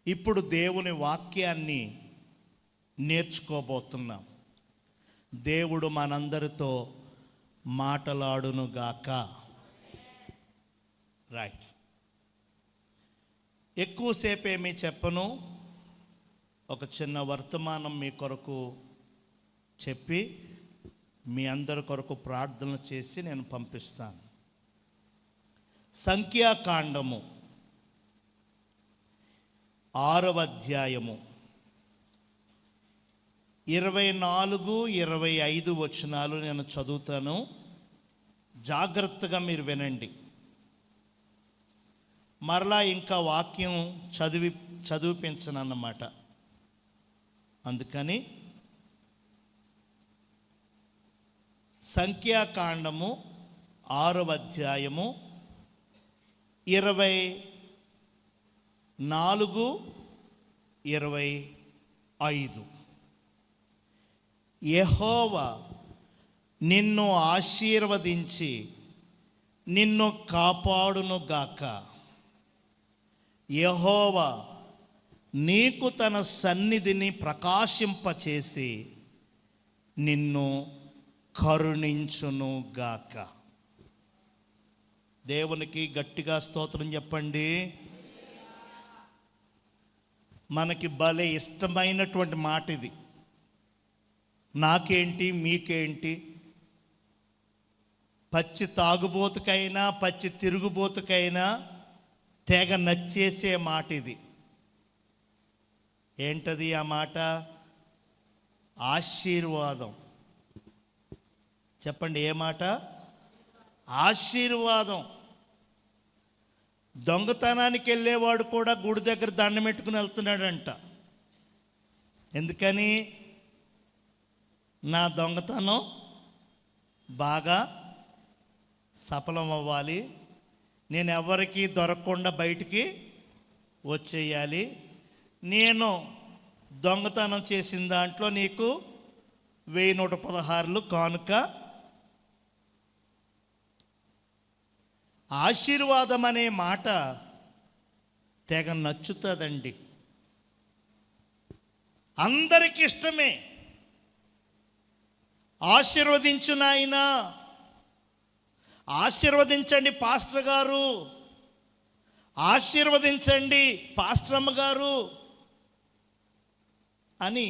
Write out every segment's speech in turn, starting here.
ఇప్పుడు దేవుని వాక్యాన్ని నేర్చుకోబోతున్నాం. దేవుడు మనందరితో మాటలాడునుగాక. రైట్. ఎక్కువసేపు ఏమీ చెప్పను. ఒక చిన్న వర్తమానం మీ కొరకు చెప్పి మీ అందరి కొరకు ప్రార్థన చేసి నేను పంపిస్తాను. సంఖ్యాకాండము 6వ అధ్యాయము 24, 25 వచనాలు నేను చదువుతాను. జాగ్రత్తగా మీరు వినండి. మరలా ఇంకా వాక్యం చదివిపించనన్నమాట. అందుకని సంఖ్యాకాండము 6వ అధ్యాయము 24, 25. యెహోవా నిన్ను ఆశీర్వదించి నిన్ను కాపాడునుగాక. యెహోవా నీకు తన సన్నిధిని ప్రకాశింపచేసి నిన్ను కరుణించునుగాక. దేవునికి గట్టిగా స్తోత్రం చెప్పండి. మనకి భలే ఇష్టమైనటువంటి మాట ఇది. నాకేంటి మీకేంటి, పచ్చి తాగుబోతుకైనా పచ్చి తిరుగుబోతుకైనా తెగ నచ్చేసే మాట ఇది. ఏంటది ఆ మాట? ఆశీర్వాదం. చెప్పండి, ఏ మాట? ఆశీర్వాదం. దొంగతనానికి వెళ్ళేవాడు కూడా గుడి దగ్గర దండం పెట్టుకుని వెళ్తున్నాడంట. ఎందుకని? నా దొంగతనం బాగా సఫలం అవ్వాలి, నేను ఎవరికి దొరకకుండా బయటికి వచ్చేయాలి, నేను దొంగతనం చేసిన దాంట్లో నీకు 1116 కానుక. ఆశీర్వాదం అనే మాట తెగ నచ్చుతుందండి. అందరికీ ఇష్టమే. ఆశీర్వదించు నాయనా, ఆశీర్వదించండి పాస్టర్ గారు, ఆశీర్వదించండి పాస్టర్ అమ్మ గారు అని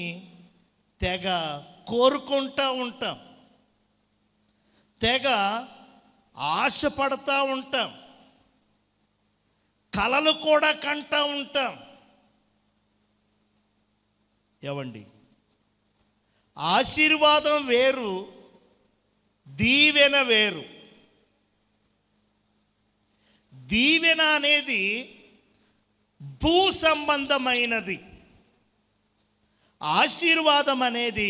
తెగ కోరుకుంటూ ఉంటాం, తెగ ఆశపడతా ఉంటాం, కలలు కూడా కంటూ ఉంటాం. ఏవండి, ఆశీర్వాదం వేరు, దీవెన వేరు. దీవెన అనేది భూ సంబంధమైనది, ఆశీర్వాదం అనేది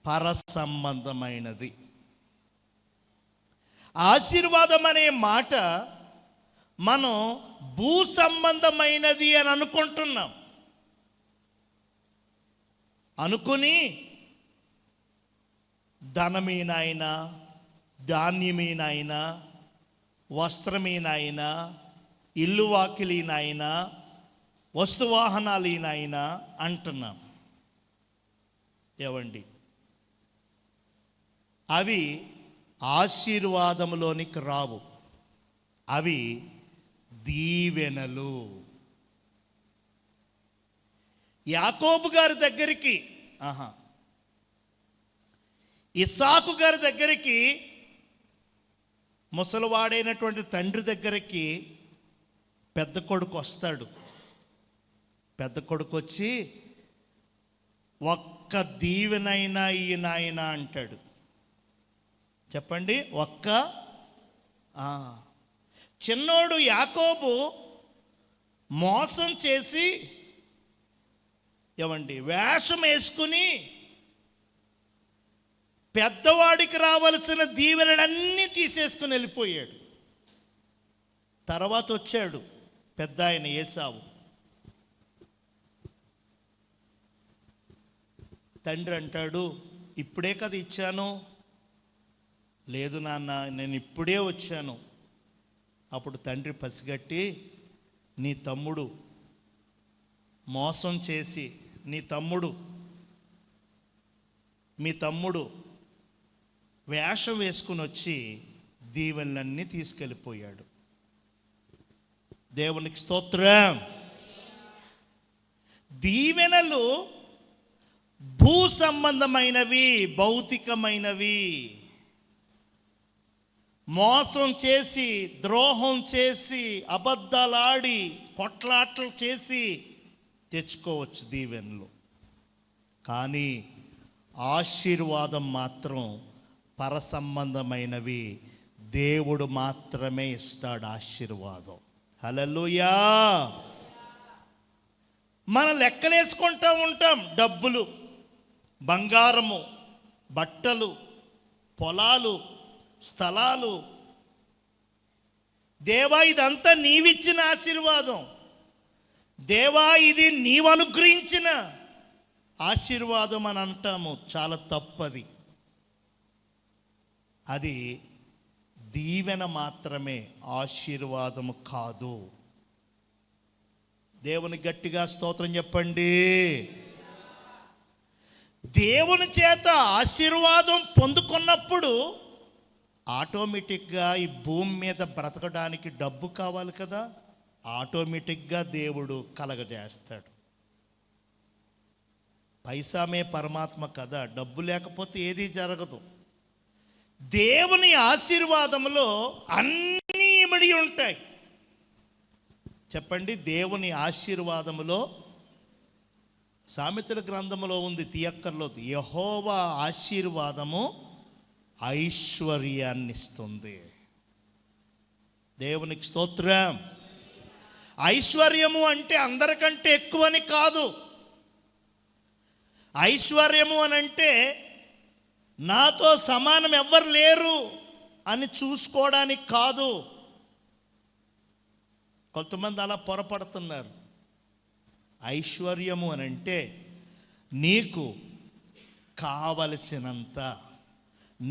పర సంబంధమైనది. ఆశీర్వాదం అనే మాట మనం భూ సంబంధమైనది అని అనుకుంటున్నాం. అనుకుని ధనమీనాయనా, ధాన్యమీనాయనా, వస్త్రమీనాయనా, ఇల్లు వాకిలీనాయనా, వస్తువాహనాలీనాయనా అంటున్నాం. ఏవండి, అవి ఆశీర్వాదములోనికి రావు, అవి దీవెనలు. యాకోబు గారి దగ్గరికి, ఇస్సాకు గారి దగ్గరికి, ముసలివాడైనటువంటి తండ్రి దగ్గరికి పెద్ద కొడుకు వస్తాడు. పెద్ద కొడుకు వచ్చి, ఒక్క దీవెనైనా ఈ నాయన అంటాడు. చెప్పండి, ఒక్క. చిన్నోడు యాకోబు మోసం చేసి, ఏమండి, వేషం వేసుకుని పెద్దవాడికి రావలసిన దీవెనలన్నీ తీసేసుకుని వెళ్ళిపోయాడు. తర్వాత వచ్చాడు పెద్ద ఆయన ఏసావు. తండ్రి అంటాడు, ఇప్పుడే కదా ఇచ్చాను. లేదు నాన్న, నేను ఇప్పుడే వచ్చాను. అప్పుడు తండ్రి పసిగట్టి, నీ తమ్ముడు మోసం చేసి మీ తమ్ముడు వేషం వేసుకుని వచ్చి దీవెనలన్నీ తీసుకెళ్ళిపోయాడు. దేవునికి స్తోత్రం. దీవెనలు భూ సంబంధమైనవి, భౌతికమైనవి. మోసం చేసి, ద్రోహం చేసి, అబద్ధాలాడి, కొట్లాటలు చేసి తెచ్చుకోవచ్చు దీవెనలు. కానీ ఆశీర్వాదం మాత్రం పరసంబంధమైనవి. దేవుడు మాత్రమే ఇస్తాడు ఆశీర్వాదం. హల్లెలూయా. మనం లెక్కలేసుకుంటూ ఉంటాం. డబ్బులు, బంగారము, బట్టలు, పొలాలు, స్థలాలు. దేవా, ఇదంతా నీవిచ్చిన ఆశీర్వాదం. దేవా, ఇది నీవు అనుగ్రహించిన ఆశీర్వాదం అని అంటాము. చాలా తప్పది. అది దీవెన మాత్రమే, ఆశీర్వాదము కాదు. దేవుని గట్టిగా స్తోత్రం చెప్పండి. దేవుని చేత ఆశీర్వాదం పొందుకున్నప్పుడు ఆటోమేటిక్గా ఈ భూమి మీద బ్రతకడానికి డబ్బు కావాలి కదా, ఆటోమేటిక్గా దేవుడు కలగజేస్తాడు. పైసామే పరమాత్మ కదా, డబ్బు లేకపోతే ఏదీ జరగదు. దేవుని ఆశీర్వాదంలో అన్నీ ఇమిడి ఉంటాయి. చెప్పండి, దేవుని ఆశీర్వాదములో, సామెతల గ్రంథములో ఉంది, తీయక్కర్లో, యెహోవా ఆశీర్వాదము ఐశ్వర్యాన్ని ఇస్తుంది. దేవునికి స్తోత్రం. ఐశ్వర్యము అంటే అందరికంటే ఎక్కువని కాదు. ఐశ్వర్యము అని అంటే నాతో సమానం ఎవ్వరు లేరు అని చూసుకోవడానికి కాదు. కొంతమంది అలా పొరపడుతున్నారు. ఐశ్వర్యము అని అంటే నీకు కావలసినంత,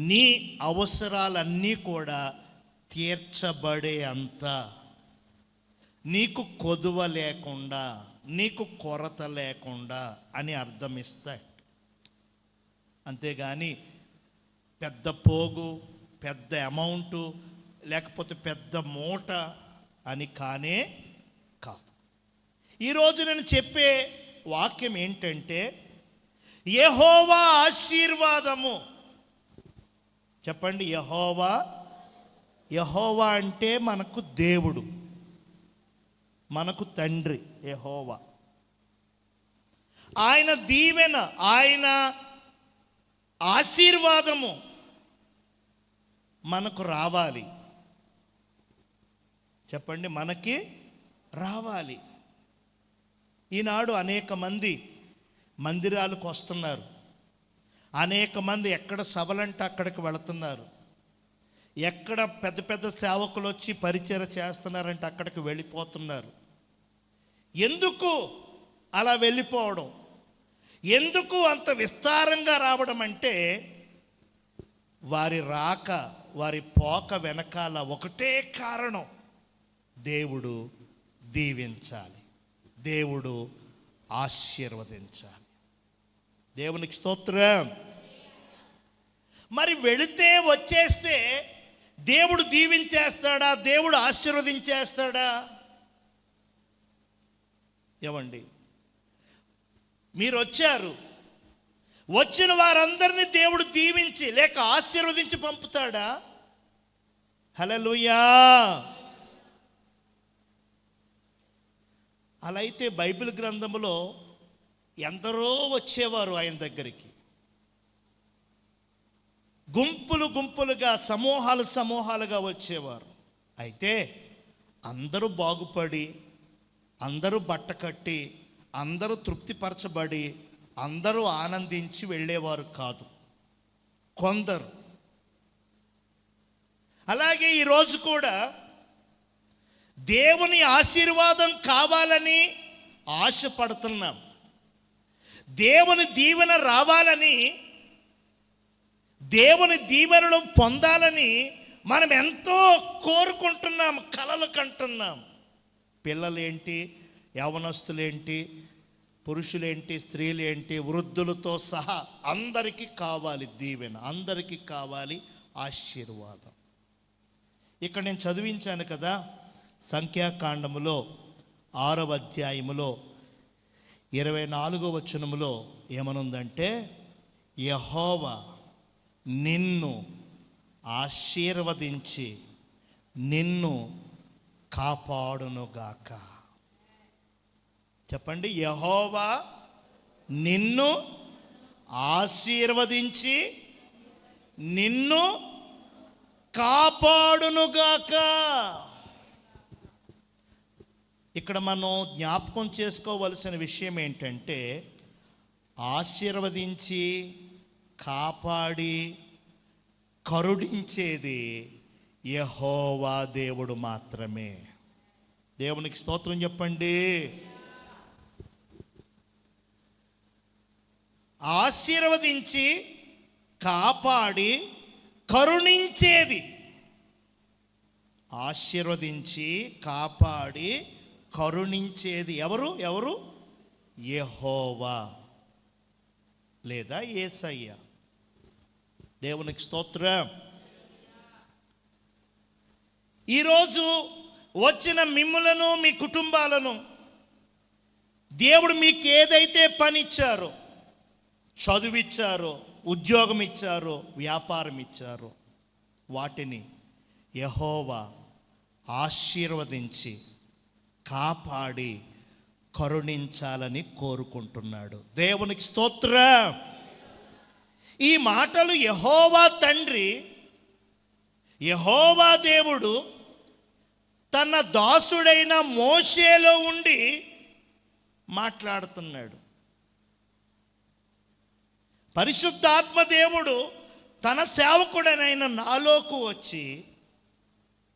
నీ అవసరాలన్నీ కూడా తీర్చబడే అంత, నీకు కొదువ లేకుండా, నీకు కొరత లేకుండా అని అర్థం ఇస్తాయి. అంతేగాని పెద్ద పోగు, పెద్ద అమౌంటు, లేకపోతే పెద్ద మూట అని కానే కాదు. ఈరోజు నేను చెప్పే వాక్యం ఏంటంటే యెహోవా ఆశీర్వాదము. చెప్పండి, యెహోవా. యెహోవా అంటే మనకు దేవుడు, మనకు తండ్రి యెహోవా. ఆయన దీవెన, ఆయన ఆశీర్వాదము మనకు రావాలి. చెప్పండి, మనకి రావాలి. ఈనాడు అనేక మంది మందిరాలకు వస్తున్నారు. అనేక మంది ఎక్కడ సభలంటే అక్కడికి వెళుతున్నారు. ఎక్కడ పెద్ద పెద్ద సేవకులు వచ్చి పరిచయం చేస్తున్నారంటే అక్కడికి వెళ్ళిపోతున్నారు. ఎందుకు అలా వెళ్ళిపోవడం? ఎందుకు అంత విస్తారంగా రావడం అంటే వారి రాక, వారి పోక వెనకాల ఒకటే కారణం, దేవుడు దీవించాలి, దేవుడు ఆశీర్వదించాలి. దేవునికి స్తోత్రం. మరి వెళితే వచ్చేస్తే దేవుడు దీవించేస్తాడా? దేవుడు ఆశీర్వదించేస్తాడా? ఏమండి, మీరు వచ్చారు, వచ్చిన వారందరినీ దేవుడు దీవించి లేక ఆశీర్వదించి పంపుతాడా? హల్లెలూయా. అలా అయితే బైబిల్ గ్రంథంలో ఎందరో వచ్చేవారు ఆయన దగ్గరికి. గుంపులు గుంపులుగా, సమూహాలు సమూహాలుగా వచ్చేవారు. అయితే అందరూ బాగుపడి, అందరూ బట్టకట్టి, అందరూ తృప్తిపరచబడి, అందరూ ఆనందించి వెళ్ళేవారు కాదు, కొందరు. అలాగే ఈరోజు కూడా దేవుని ఆశీర్వాదం కావాలని ఆశపడుతున్నాం, దేవుని దీవెన రావాలని, దేవుని దీవెనలు పొందాలని మనం ఎంతో కోరుకుంటున్నాం, కలలు కంటున్నాం. పిల్లలేంటి, యవనస్తులేంటి, పురుషులేంటి, స్త్రీలేంటి, వృద్ధులతో సహా అందరికీ కావాలి దీవెన, అందరికీ కావాలి ఆశీర్వాదం. ఇక్కడ నేను చదివించాను కదా, సంఖ్యాకాండములో 6వ అధ్యాయములో 24వ వచనములో ఏమనుందంటే, యెహోవా నిన్ను ఆశీర్వదించి నిన్ను కాపాడునుగాక. చెప్పండి, యెహోవా నిన్ను ఆశీర్వదించి నిన్ను కాపాడునుగాక. ఇక్కడ మనం జ్ఞాపకం చేసుకోవలసిన విషయం ఏంటంటే, ఆశీర్వదించి కాపాడి కరుణించేది యెహోవా దేవుడు మాత్రమే. దేవునికి స్తోత్రం చెప్పండి. ఆశీర్వదించి కాపాడి కరుణించేది, ఆశీర్వదించి కాపాడి కరుణించేది ఎవరు? యెహోవా లేదా యేసయ్య. దేవునికి స్తోత్రం. ఈరోజు వచ్చిన మిమ్ములను, మీ కుటుంబాలను దేవుడు మీకు ఏదైతే పని ఇచ్చారో, చదువిచ్చారో, ఉద్యోగం ఇచ్చారో, వ్యాపారం ఇచ్చారో, వాటిని యెహోవా ఆశీర్వదించి కాపాడి కరుణించాలని కోరుకుంటున్నాడు. దేవునికి స్తోత్రం. ఈ మాటలు యెహోవా తండ్రి, యెహోవా దేవుడు తన దాసుడైన మోషేలో ఉండి మాట్లాడుతున్నాడు. పరిశుద్ధాత్మ దేవుడు తన సేవకుడనైన నాలోకి వచ్చి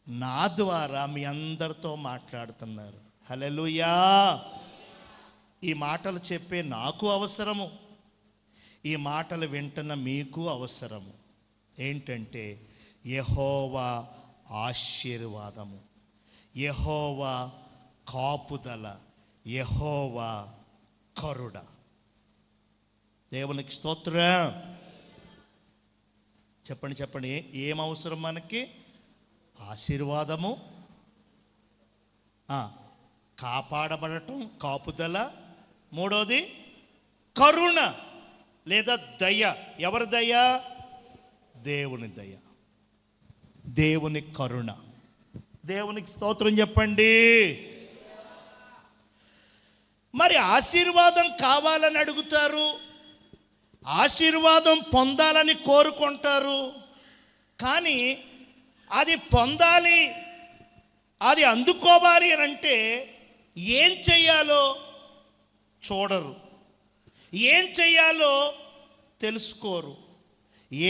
నా ద్వారా మీ అందరితో మాట్లాడుతున్నారు. హల్లెలూయా. ఈ మాటలు చెప్పే నాకు అవసరము, ఈ మాటలు వింటున్న మీకు అవసరము. ఏంటంటే యెహోవా ఆశీర్వాదము, యెహోవా కాపుదల, యెహోవా కరుణ. దేవునికి స్తోత్రం. చెప్పండి, ఏం అవసరం మనకి? ఆశీర్వాదము, కాపాడబడటం, కాపుదల. మూడోది కరుణ లేదా దయ. ఎవరి దయ? దేవుని దయ, దేవుని కరుణ. దేవునికి స్తోత్రం చెప్పండి. మరి ఆశీర్వాదం కావాలని అడుగుతారు, ఆశీర్వాదం పొందాలని కోరుకుంటారు. కానీ అది పొందాలి, అది అందుకోవాలి అని అంటే ఏం చెయ్యాలో చూడరు, ఏం చెయ్యాలో తెలుసుకోరు,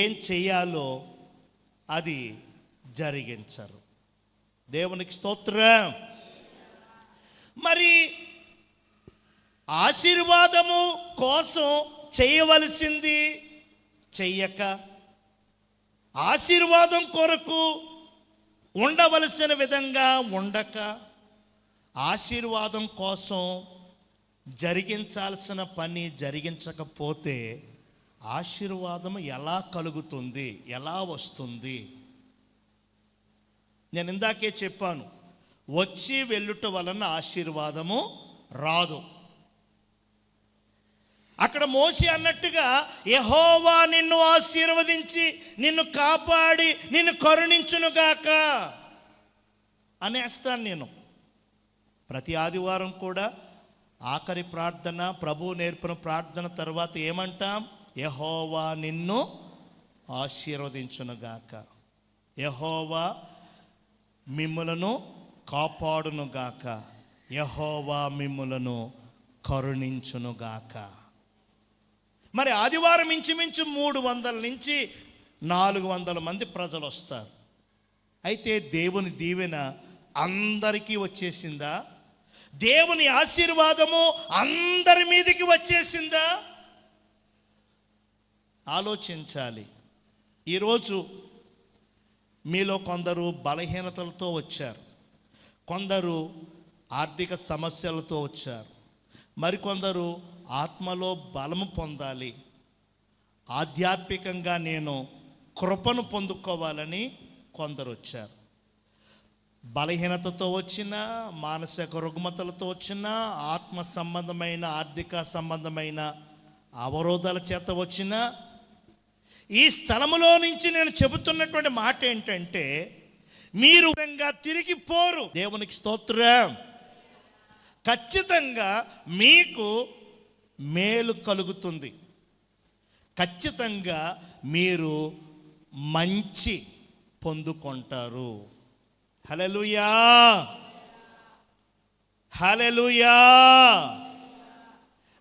ఏం చెయ్యాలో అది జరిగించరు. దేవునికి స్తోత్రం. మరి ఆశీర్వాదము కోసం చేయవలసింది చెయ్యక, ఆశీర్వాదం కొరకు ఉండవలసిన విధంగా ఉండక, ఆశీర్వాదం కోసం జరిగించాల్సిన పని జరిగించకపోతే ఆశీర్వాదం ఎలా కలుగుతుంది, ఎలా వస్తుంది? నేను ఇందాకే చెప్పాను, వచ్చి వెళ్ళుట వలన ఆశీర్వాదము రాదు. అక్కడ మోషే అన్నట్టుగా యెహోవా నిన్ను ఆశీర్వదించి నిన్ను కాపాడి నిన్ను కరుణించునుగాక అనేస్తాను నేను. ప్రతి ఆదివారం కూడా ఆఖరి ప్రార్థన, ప్రభువు నేర్పిన ప్రార్థన తర్వాత ఏమంటాం? యెహోవా నిన్ను ఆశీర్వదించునుగాక, యెహోవా మిమ్ములను కాపాడునుగాక, యెహోవా మిమ్ములను కరుణించునుగాక. మరి ఆదివారం ఇంచుమించు 300 నుంచి 400 మంది ప్రజలు వస్తారు. అయితే దేవుని దీవెన అందరికీ వచ్చేసిందా? దేవుని ఆశీర్వాదము అందరి మీదకి వచ్చేసిందా? ఆలోచించాలి. ఈరోజు మీలో కొందరు బలహీనతలతో వచ్చారు, కొందరు ఆర్థిక సమస్యలతో వచ్చారు, మరికొందరు ఆత్మలో బలము పొందాలి, ఆధ్యాత్మికంగా నేను కృపను పొందుకోవాలని కొందరు వచ్చారు. బలహీనతతో వచ్చిన, మానసిక రుగ్మతలతో వచ్చిన, ఆత్మ సంబంధమైన ఆర్థిక సంబంధమైన అవరోధాల చేత వచ్చిన ఈ స్థలములో నుంచి నేను చెబుతున్నటువంటి మాట ఏంటంటే, మీరు తిరిగిపోరు. దేవునికి స్తోత్రం. ఖచ్చితంగా మీకు మేలు కలుగుతుంది. ఖచ్చితంగా మీరు మంచి పొందుకుంటారు. హల్లెలూయా, హల్లెలూయా.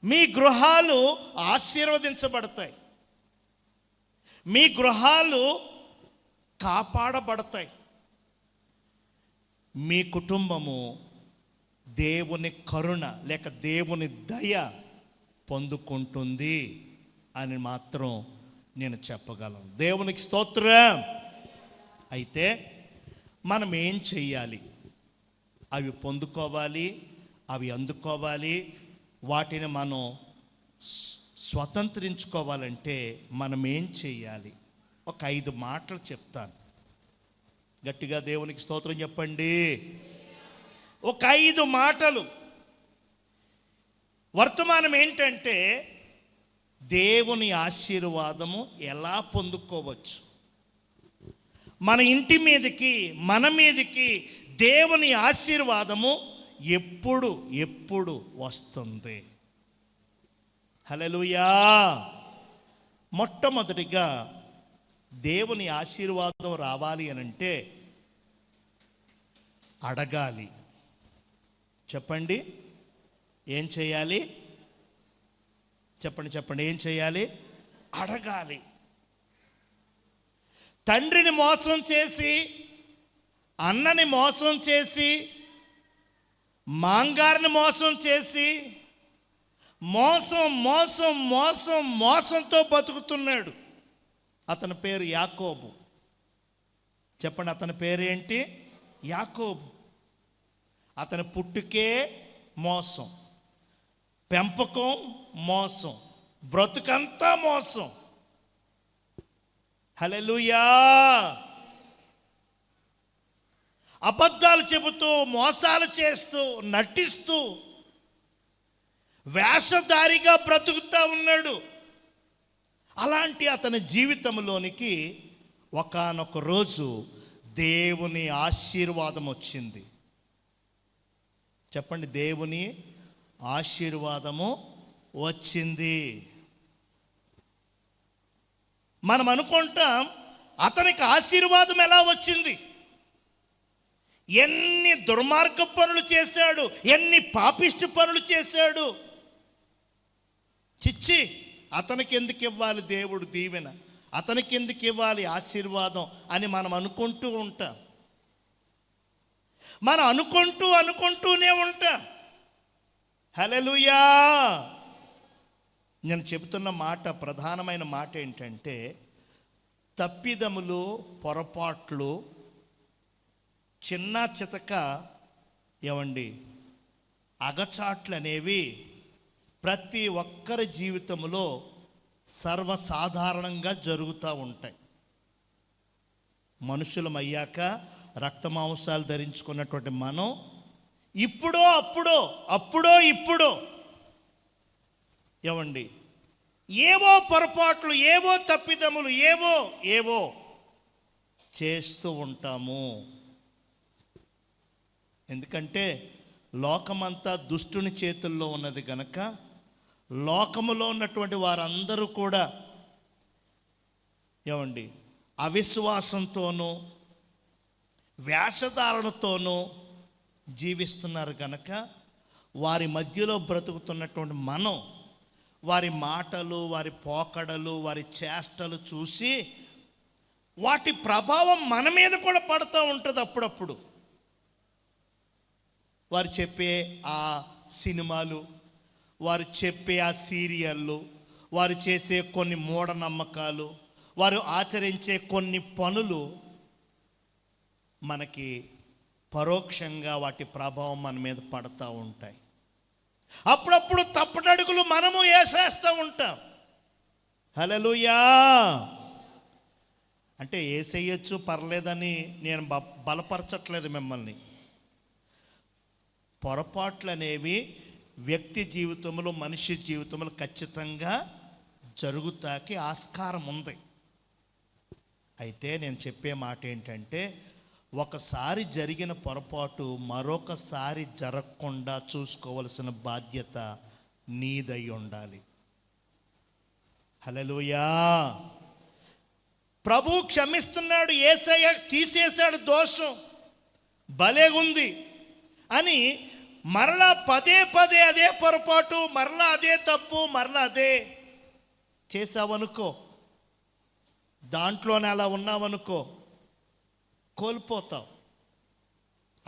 మీ గృహాలు ఆశీర్వదించబడతాయి, మీ గృహాలు కాపాడబడతాయి, మీ కుటుంబము దేవుని కరుణ లేక దేవుని దయ పొందుకుంటుంది అని మాత్రం నేను చెప్పగలను. దేవునికి స్తోత్రం. అయితే మనం ఏం చెయ్యాలి? అవి పొందుకోవాలి, అవి అందుకోవాలి, వాటిని మనం స్వతంత్రించుకోవాలంటే మనం ఏం చెయ్యాలి? ఒక 5 మాటలు చెప్తాను. గట్టిగా దేవునికి స్తోత్రం చెప్పండి. ఒక 5 మాటలు. వర్తమానం ఏంటంటే, దేవుని ఆశీర్వాదము ఎలా పొందుకోవచ్చు. మన ఇంటి మీదకి, మన మీదకి దేవుని ఆశీర్వాదము ఎప్పుడు ఎప్పుడు వస్తుంది? హల్లెలూయా. మొట్టమొదటిగా దేవుని ఆశీర్వాదం రావాలి అనంటే అడగాలి. చెప్పండి, ఏం చేయాలి? చెప్పండి చెప్పండి, ఏం చేయాలి? అడగాలి. తండ్రిని మోసం చేసి, అన్నని మోసం చేసి, మాంగారిని మోసం చేసి, మోసం మోసం మోసం మోసంతో బతుకుతున్నాడు. అతని పేరు యాకోబు. చెప్పండి, అతని పేరు ఏంటి? యాకోబు. అతని పుట్టుకే మోసం, పెంపకం మోసం, బ్రతుకంతా మోసం. హల్లెలూయా. అబద్ధాలు చెబుతూ, మోసాలు చేస్తూ, నటిస్తూ, వేషధారిగా బ్రతుకుతూ ఉన్నాడు. అలాంటి అతని జీవితంలోనికి ఒకానొక రోజు దేవుని ఆశీర్వాదం వచ్చింది. చెప్పండి, దేవుని ఆశీర్వాదము వచ్చింది. మనం అనుకుంటాం అతనికి ఆశీర్వాదం ఎలా వచ్చింది? ఎన్ని దుర్మార్గ పనులు చేశాడు, ఎన్ని పాపిష్టి పనులు చేశాడు. చిచ్చి, అతనికి ఎందుకు ఇవ్వాలి దేవుడు దీవెన, అతనికి ఎందుకు ఇవ్వాలి ఆశీర్వాదం అని మనం అనుకుంటూ ఉంటాం. మనం అనుకుంటూనే ఉంటాం. హల్లెలూయా. నేను చెబుతున్న మాట, ప్రధానమైన మాట ఏంటంటే, తప్పిదములు, పొరపాట్లు, చిన్న చితక ఏమండి అగచాట్లు అనేవి ప్రతి ఒక్కరి జీవితంలో సర్వసాధారణంగా జరుగుతూ ఉంటాయి. మనుషులమయ్యాక రక్తమాంసాలు ధరించుకున్నటువంటి మనం అప్పుడో ఇప్పుడో ఏమండి ఏవో పొరపాట్లు, ఏవో తప్పిదములు, ఏవో చేస్తూ ఉంటాము. ఎందుకంటే లోకమంతా దుష్టుని చేతుల్లో ఉన్నది గనక, లోకములో ఉన్నటువంటి వారందరూ కూడా ఏమండి అవిశ్వాసంతోనూ వేషధారణతోనూ జీవిస్తున్నారు కనుక, వారి మధ్యలో బ్రతుకుతున్నటువంటి మనం వారి మాటలు, వారి పోకడలు, వారి చేష్టలు చూసి వాటి ప్రభావం మన మీద కూడా పడుతూ ఉంటుంది. అప్పుడప్పుడు వారు చెప్పే ఆ సినిమాలు, వారు చెప్పే ఆ సీరియళ్ళు, వారు చేసే కొన్ని మూఢనమ్మకాలు, వారు ఆచరించే కొన్ని పనులు మనకి పరోక్షంగా వాటి ప్రభావం మన మీద పడుతూ ఉంటాయి. అప్పుడప్పుడు తప్పటడుగులు మనము వేసేస్తూ ఉంటాం. హల్లెలూయా. అంటే వేసేయచ్చు పర్లేదని నేను బలపరచట్లేదు మిమ్మల్ని. పొరపాట్లు అనేవి వ్యక్తి జీవితంలో, మనిషి జీవితంలో ఖచ్చితంగా జరుగుతాకి ఆస్కారం ఉంది. అయితే నేను చెప్పే మాట ఏంటంటే, ఒకసారి జరిగిన పొరపాటు మరొకసారి జరగకుండా చూసుకోవలసిన బాధ్యత నీదై ఉండాలి. హల్లెలూయా. ప్రభు క్షమిస్తున్నాడు, యేసయ్య తీసేశాడు దోషం, భలేగుంది అని మరలా పదే పదే అదే పొరపాటు, మరలా అదే తప్పు, మరలా అదే చేసావనుకో, దాంట్లోనే అలా ఉన్నావనుకో, కోల్పోతావు,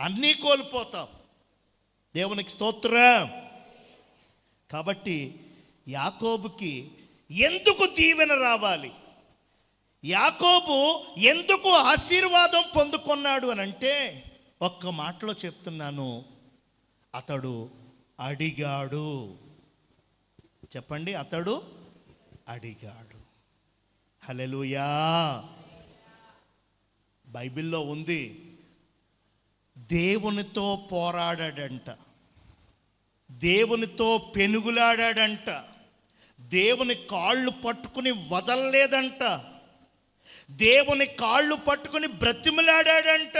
అన్నీ కోల్పోతావు. దేవునికి స్తోత్రం. కాబట్టి యాకోబుకి ఎందుకు దీవెన రావాలి, యాకోబు ఎందుకు ఆశీర్వాదం పొందుకున్నాడు అని అంటే, ఒక్క మాటలో చెప్తున్నాను, అతడు అడిగాడు. చెప్పండి, అతడు అడిగాడు. హల్లెలూయా. బైబిల్లో ఉంది, దేవునితో పోరాడాడంట, దేవునితో పెనుగులాడాడంట, దేవుని కాళ్ళు పట్టుకుని వదలలేదంట, దేవుని కాళ్ళు పట్టుకుని బ్రతిమలాడాడంట.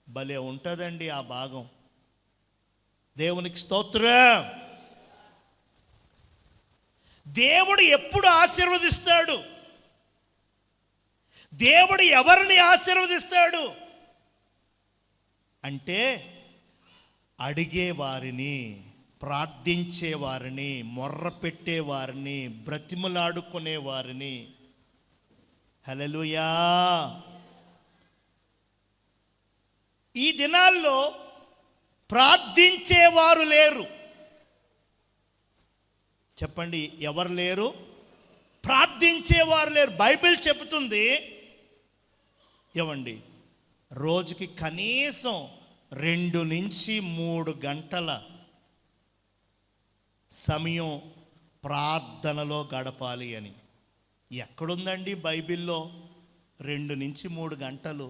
భలే ఉంటుందండి ఆ భాగం. దేవునికి స్తోత్రం. దేవుడు ఎప్పుడు ఆశీర్వదిస్తాడు, దేవుడు ఎవరిని ఆశీర్వదిస్తాడు అంటే, అడిగేవారిని, ప్రార్థించేవారిని, మొర్ర పెట్టేవారిని, బ్రతిమలాడుకునేవారిని. హల్లెలూయా. ఈ దినాల్లో ప్రార్థించేవారు లేరు. చెప్పండి, ఎవరు లేరు? ప్రార్థించేవారు లేరు. బైబిల్ చెబుతుంది, ఏమండి, రోజుకి కనీసం 2 నుంచి 3 గంటల సమయం ప్రార్థనలో గడపాలి అని. ఎక్కడుందండి బైబిల్లో 2 నుంచి 3 గంటలు?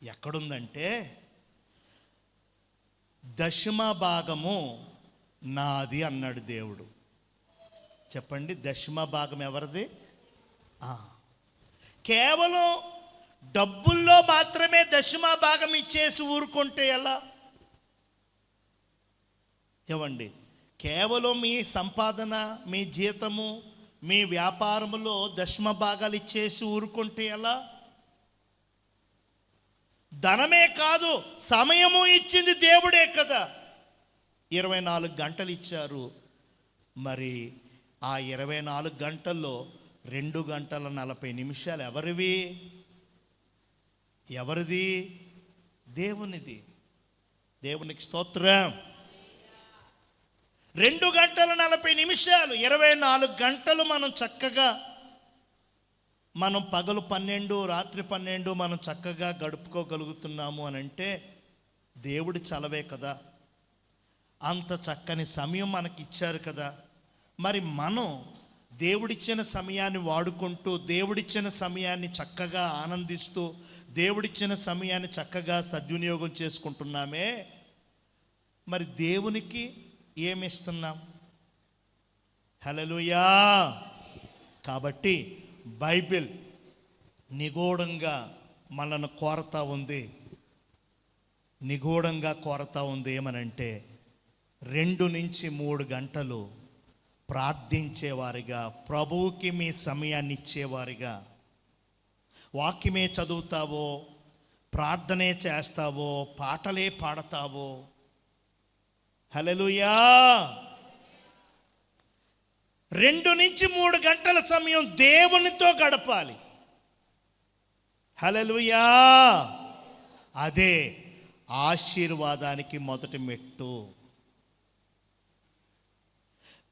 ఎక్కడుందంటే, దశమ భాగము నాది అన్నాడు దేవుడు. చెప్పండి, దశమ భాగం ఎవరిది? కేవలం డబ్బుల్లో మాత్రమే దశమ భాగం ఇచ్చేసి ఊరుకుంటే ఎలా? ఏమండి, కేవలం మీ సంపాదన, మీ జీతము, మీ వ్యాపారములో దశమ భాగాలు ఇచ్చేసి ఊరుకుంటే ఎలా? ధనమే కాదు, సమయము ఇచ్చింది దేవుడే కదా. 24 గంటలు ఇచ్చారు. మరి ఆ 24 గంటల్లో 2 గంటల 40 నిమిషాలు ఎవరివి? ఎవరిది? దేవునిది. దేవునికి స్తోత్రం. 2 గంటల 40 నిమిషాలు, 24 గంటలు మనం చక్కగా, మనం పగలు 12, రాత్రి 12 మనం చక్కగా గడుపుకోగలుగుతున్నాము అని అంటే దేవుడి చలవే కదా. అంత చక్కని సమయం మనకి ఇచ్చారు కదా. మరి మనం దేవుడిచ్చిన సమయాన్ని వాడుకుంటూ, దేవుడిచ్చిన సమయాన్ని చక్కగా ఆనందిస్తూ, దేవుడిచ్చిన సమయాన్ని చక్కగా సద్వినియోగం చేసుకుంటున్నామే. మరి దేవునికి ఏమిస్తున్నాం? హల్లెలూయా. కాబట్టి బైబిల్ నిగూఢంగా మనల్ని కోరతా ఉంది, నిగూఢంగా కోరతా ఉంది. ఏమనంటే, 2 నుంచి 3 గంటలు ప్రార్థించేవారిగా, ప్రభువుకి మీ సమయాన్ని ఇచ్చేవారిగా, వాక్యమే చదువుతావో, ప్రార్థనే చేస్తావో, పాటలే పాడతావో. హల్లెలూయా. 2 నుంచి 3 గంటల సమయం దేవునితో గడపాలి. హల్లెలూయా. అదే ఆశీర్వాదానికి మొదటి మెట్టు.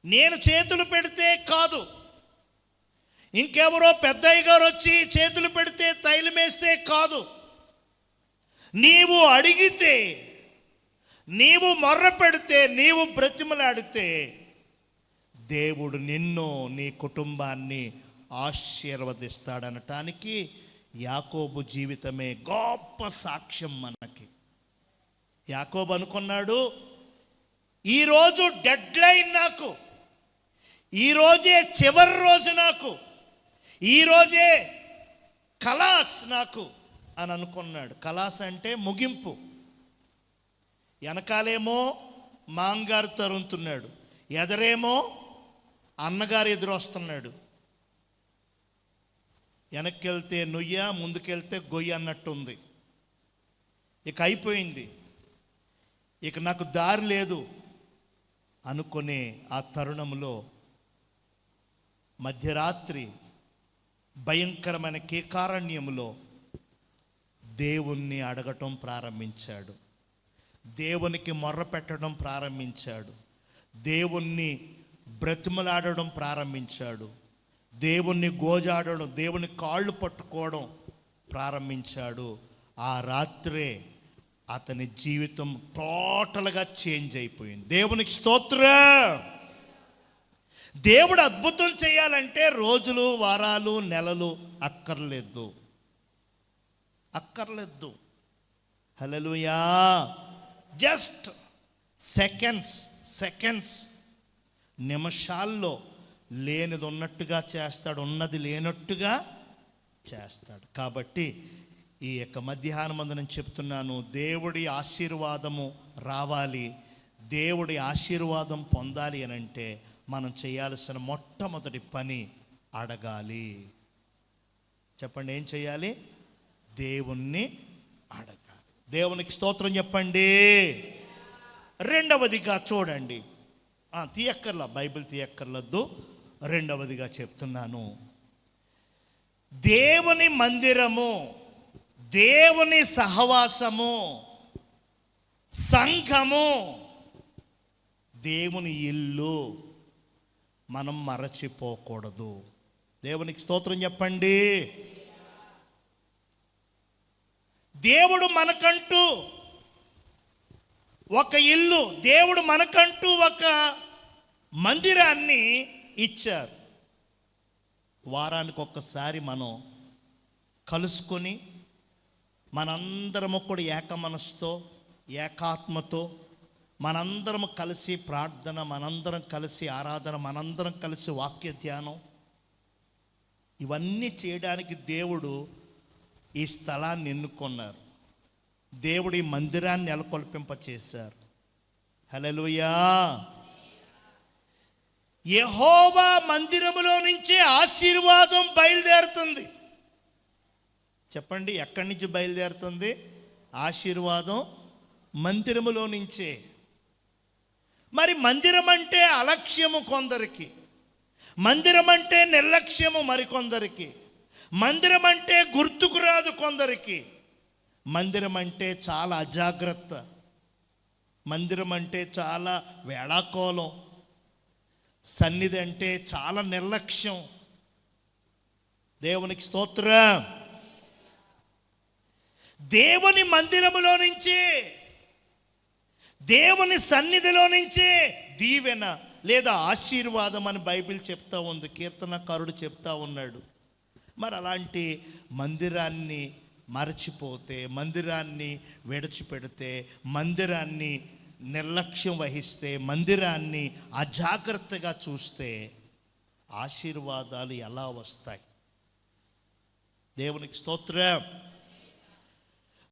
నేను చేతులు పెడితే కాదు, ఇంకెవరో పెద్దయ్య గారు వచ్చి చేతులు పెడితే, తైలం వేస్తే కాదు. నీవు అడిగితే, నీవు మొర్ర పెడితే, నీవు బ్రతిమలాడితే దేవుడు నిన్ను, నీ కుటుంబాన్ని ఆశీర్వదిస్తాడనటానికి యాకోబు జీవితమే గొప్ప సాక్ష్యం మనకి. యాకోబు అనుకున్నాడు, ఈరోజు డెడ్ లైన్ నాకు, ఈరోజే చివరి రోజు నాకు, ఈరోజే కలాస్ నాకు అని అనుకున్నాడు. కలాస్ అంటే ముగింపు. వెనకాలేమో మాంగారు తరుముతున్నాడు, ఎదరేమో అన్నగారు ఎదురొస్తున్నాడు. వెనక్కి వెళ్తే నుయ్య, ముందుకెళ్తే గొయ్య అన్నట్టుంది. ఇక అయిపోయింది, ఇక నాకు దారి లేదు అనుకునే ఆ తరుణంలో మధ్యరాత్రి భయంకరమైన కేకారణ్యంలో దేవుణ్ణి అడగటం ప్రారంభించాడు, దేవునికి మొర్ర పెట్టడం ప్రారంభించాడు, దేవుణ్ణి బ్రతిమలాడడం ప్రారంభించాడు, దేవుణ్ణి గోజాడడం, దేవుని కాళ్ళు పట్టుకోవడం ప్రారంభించాడు. ఆ రాత్రే అతని జీవితం టోటల్గా చేంజ్ అయిపోయింది. దేవునికి స్తోత్రం. దేవుడు అద్భుతం చేయాలంటే రోజులు, వారాలు, నెలలు అక్కర్లేదు. హల్లెలూయా. జస్ట్ సెకండ్స్, నిమిషాల్లో లేనిది ఉన్నట్టుగా చేస్తాడు, ఉన్నది లేనట్టుగా చేస్తాడు. కాబట్టి ఈ యొక్క మధ్యాహ్నం మందు నేను చెప్తున్నాను, దేవుడి ఆశీర్వాదము రావాలి, దేవుడి ఆశీర్వాదం పొందాలి అని అంటే మనం చేయాల్సిన మొట్టమొదటి పని అడగాలి. చెప్పండి, ఏం చేయాలి? దేవుణ్ణి అడగాలి. దేవునికి స్తోత్రం చెప్పండి. రెండవదిగా చూడండి, బైబిల్ తీయక్కర్లొద్దు, రెండవదిగా చెప్తున్నాను, దేవుని మందిరము, దేవుని సహవాసము, సంఘము, దేవుని ఇల్లు మనం మరచిపోకూడదు. దేవునికి స్తోత్రం చెప్పండి. దేవుడు మనకంటూ ఒక ఇల్లు, దేవుడు మనకంటూ ఒక మందిరాన్ని ఇచ్చారు. వారానికి ఒక్కసారి మనం కలుసుకొని మనందరము కూడా ఏక మనసుతో, ఏకాత్మతో మనందరం కలిసి ప్రార్థన, మనందరం కలిసి ఆరాధన, మనందరం కలిసి వాక్య ధ్యానం, ఇవన్నీ చేయడానికి దేవుడు ఈ స్థలాన్ని ఎన్నుకున్నారు. దేవుడి మందిరాన్ని నెలకొల్పింప చేశారు. హల్లెలూయా. యెహోవా మందిరములో నుంచి ఆశీర్వాదం బయలుదేరుతుంది. చెప్పండి, ఎక్కడి నుంచి బయలుదేరుతుంది? ఆశీర్వాదం మందిరములో నుంచే. మరి మందిరం అంటే అలక్ష్యము కొందరికి, మందిరం అంటే నిర్లక్ష్యము మరికొందరికి, మందిరం అంటే గుర్తుకు రాదు కొందరికి, మందిరం అంటే చాలా అజాగ్రత్త, మందిరం అంటే చాలా వేళాకోళం, సన్నిధి అంటే చాలా నిర్లక్ష్యం. దేవునికి స్తోత్రం. దేవుని మందిరములో నుంచి, దేవుని సన్నిధిలో నుంచి దీవెన లేదా ఆశీర్వాదం అని బైబిల్ చెప్తా ఉంది, కీర్తనకారుడు చెప్తా ఉన్నాడు. మరి అలాంటి మందిరాన్ని మరచిపోతే, మందిరాన్ని విడిచిపెడితే, మందిరాన్ని నిర్లక్ష్యం వహిస్తే, మందిరాన్ని అజాగ్రత్తగా చూస్తే ఆశీర్వాదాలు ఎలా వస్తాయి? దేవునికి స్తోత్రం.